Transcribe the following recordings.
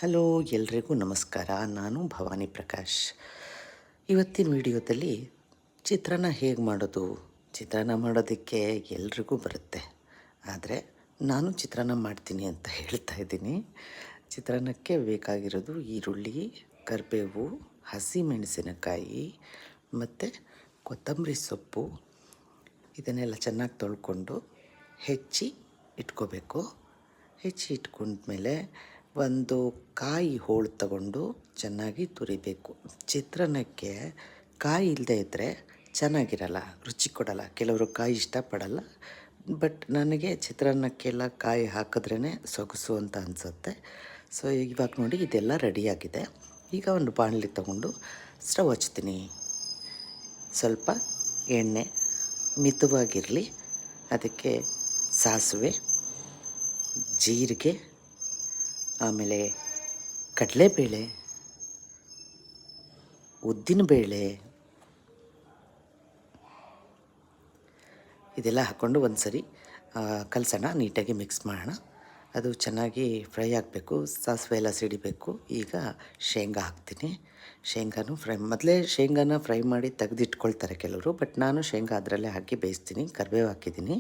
Hello, ಎಲ್ರಿಗೂ ನಮಸ್ಕಾರ. ನಾನು ಭವಾನಿ ಪ್ರಕಾಶ್. ಇವತ್ತಿನ ವಿಡಿಯೋದಲ್ಲಿ ಚಿತ್ರಾನ್ನ ಹೇಗೆ ಮಾಡೋದು? ಚಿತ್ರಾನ್ನ ಮಾಡೋದಕ್ಕೆ ಎಲ್ರಿಗೂ ಬರುತ್ತೆ. ಆದರೆ ನಾನು ಚಿತ್ರಾನ್ನ ಮಾಡ್ತೀನಿ ಅಂತ ಹೇಳ್ತಾ ಇದ್ದೀನಿ. ಚಿತ್ರಾನ್ನಕ್ಕೆ ಬೇಕಾಗಿರೋದು ಈರುಳ್ಳಿ, ಕರಿಬೇವು, ಹಸಿಮೆಣಸಿನಕಾಯಿ ಮತ್ತು ಕೊತ್ತಂಬರಿ ಸೊಪ್ಪು. ಇದನ್ನೆಲ್ಲ ಚೆನ್ನಾಗಿ ತೊಳ್ಕೊಂಡು ಹೆಚ್ಚಿ ಇಟ್ಕೋಬೇಕು. ಹೆಚ್ಚಿ ಇಟ್ಕೊಂಡ್ಮೇಲೆ ಒಂದು ಕಾಯಿ ಹೋಳು ತಗೊಂಡು ಚೆನ್ನಾಗಿ ತುರಿಬೇಕು. ಚಿತ್ರಾನ್ನಕ್ಕೆ ಕಾಯಿ ಇಲ್ಲದೆ ಇದ್ದರೆ ಚೆನ್ನಾಗಿರಲ್ಲ, ರುಚಿ ಕೊಡಲ್ಲ. ಕೆಲವರು ಕಾಯಿ ಇಷ್ಟಪಡಲ್ಲ, ಬಟ್ ನನಗೆ ಚಿತ್ರಾನ್ನಕ್ಕೆಲ್ಲ ಕಾಯಿ ಹಾಕಿದ್ರೇ ಸೊಗಸು ಅಂತ ಅನಿಸುತ್ತೆ. ಸೊ ಇವಾಗ ನೋಡಿ, ಇದೆಲ್ಲ ರೆಡಿಯಾಗಿದೆ. ಈಗ ಒಂದು ಬಾಣಲಿ ತಗೊಂಡು ಸ್ಟವ್ ಹಚ್ತೀನಿ. ಸ್ವಲ್ಪ ಎಣ್ಣೆ ಮಿತವಾಗಿರಲಿ. ಅದಕ್ಕೆ ಸಾಸಿವೆ, ಜೀರಿಗೆ, ಆಮೇಲೆ ಕಡಲೆಬೇಳೆ, ಉದ್ದಿನಬೇಳೆ ಇದೆಲ್ಲ ಹಾಕ್ಕೊಂಡು ಒಂದು ಸರಿ ಕಲಸೋಣ, ನೀಟಾಗಿ ಮಿಕ್ಸ್ ಮಾಡೋಣ. ಅದು ಚೆನ್ನಾಗಿ ಫ್ರೈ ಆಗಬೇಕು, ಸಾಸಿವೆ ಎಲ್ಲ ಸಿಡಿಬೇಕು. ಈಗ ಶೇಂಗಾ ಹಾಕ್ತೀನಿ. ಮೊದಲೇ ಶೇಂಗಾನ ಫ್ರೈ ಮಾಡಿ ತೆಗೆದಿಟ್ಕೊಳ್ತಾರೆ ಕೆಲವರು, ಬಟ್ ನಾನು ಶೇಂಗಾ ಅದರಲ್ಲೇ ಹಾಕಿ ಬೇಯಿಸ್ತೀನಿ. ಕರಿಬೇವು ಹಾಕಿದ್ದೀನಿ.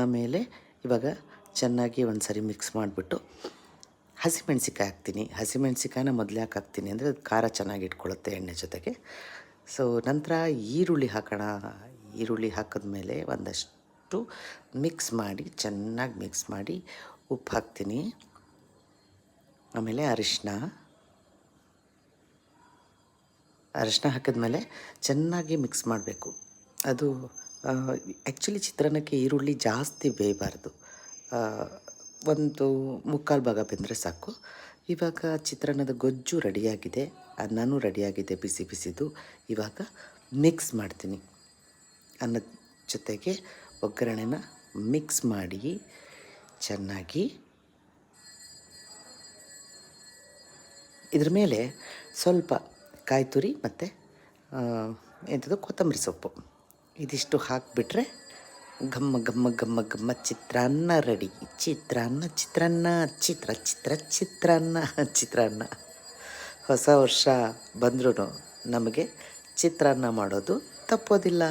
ಆಮೇಲೆ ಇವಾಗ ಚೆನ್ನಾಗಿ ಒಂದು ಸರಿ ಮಿಕ್ಸ್ ಮಾಡಿಬಿಟ್ಟು ಹಸಿಮೆಣ್ಸಿಕಾಯಿ ಹಾಕ್ತೀನಿ. ಹಸಿಮೆಣ್ಸಿಕಾಯಿನ ಮೊದಲೇ ಯಾಕೆ ಹಾಕ್ತೀನಿ ಅಂದರೆ ಅದು ಖಾರ ಚೆನ್ನಾಗಿ ಇಟ್ಕೊಳ್ಳುತ್ತೆ ಎಣ್ಣೆ ಜೊತೆಗೆ. ಸೊ ನಂತರ ಈರುಳ್ಳಿ ಹಾಕೋಣ. ಈರುಳ್ಳಿ ಹಾಕಿದ್ಮೇಲೆ ಒಂದಷ್ಟು ಚೆನ್ನಾಗಿ ಮಿಕ್ಸ್ ಮಾಡಿ ಉಪ್ಪು ಹಾಕ್ತೀನಿ. ಆಮೇಲೆ ಅರಿಶಿನ ಹಾಕಿದ್ಮೇಲೆ ಚೆನ್ನಾಗಿ ಮಿಕ್ಸ್ ಮಾಡಬೇಕು. ಅದು ಆ್ಯಕ್ಚುಲಿ ಚಿತ್ರಾನ್ನಕ್ಕೆ ಈರುಳ್ಳಿ ಜಾಸ್ತಿ ಬೇಯಬಾರ್ದು, ಒಂದು ಮುಕ್ಕಾಲು ಭಾಗ ಬೆಂದರೆ ಸಾಕು. ಇವಾಗ ಚಿತ್ರಾನ್ನದ ಗೊಜ್ಜು ರೆಡಿಯಾಗಿದೆ, ಅನ್ನನೂ ರೆಡಿಯಾಗಿದೆ ಬಿಸಿ ಬಿಸಿದು. ಇವಾಗ ಮಿಕ್ಸ್ ಮಾಡ್ತೀನಿ. ಅನ್ನದ ಜೊತೆಗೆ ಒಗ್ಗರಣೆನ ಮಿಕ್ಸ್ ಮಾಡಿ ಚೆನ್ನಾಗಿ ಇದ್ರ ಮೇಲೆ ಸ್ವಲ್ಪ ಕಾಯಿ ತುರಿ ಮತ್ತು ಕೊತ್ತಂಬರಿ ಸೊಪ್ಪು ಇದಿಷ್ಟು ಹಾಕಿಬಿಟ್ರೆ ಘಮ್ಮ ಘಮ್ಮ ಘಮ್ಮ ಘಮ್ಮ ಚಿತ್ರಾನ್ನ ರೆಡಿ. ಚಿತ್ರಾನ್ನ. ಹೊಸ ವರ್ಷ ಬಂದ್ರೂ ನಮಗೆ ಚಿತ್ರಾನ್ನ ಮಾಡೋದು ತಪ್ಪೋದಿಲ್ಲ.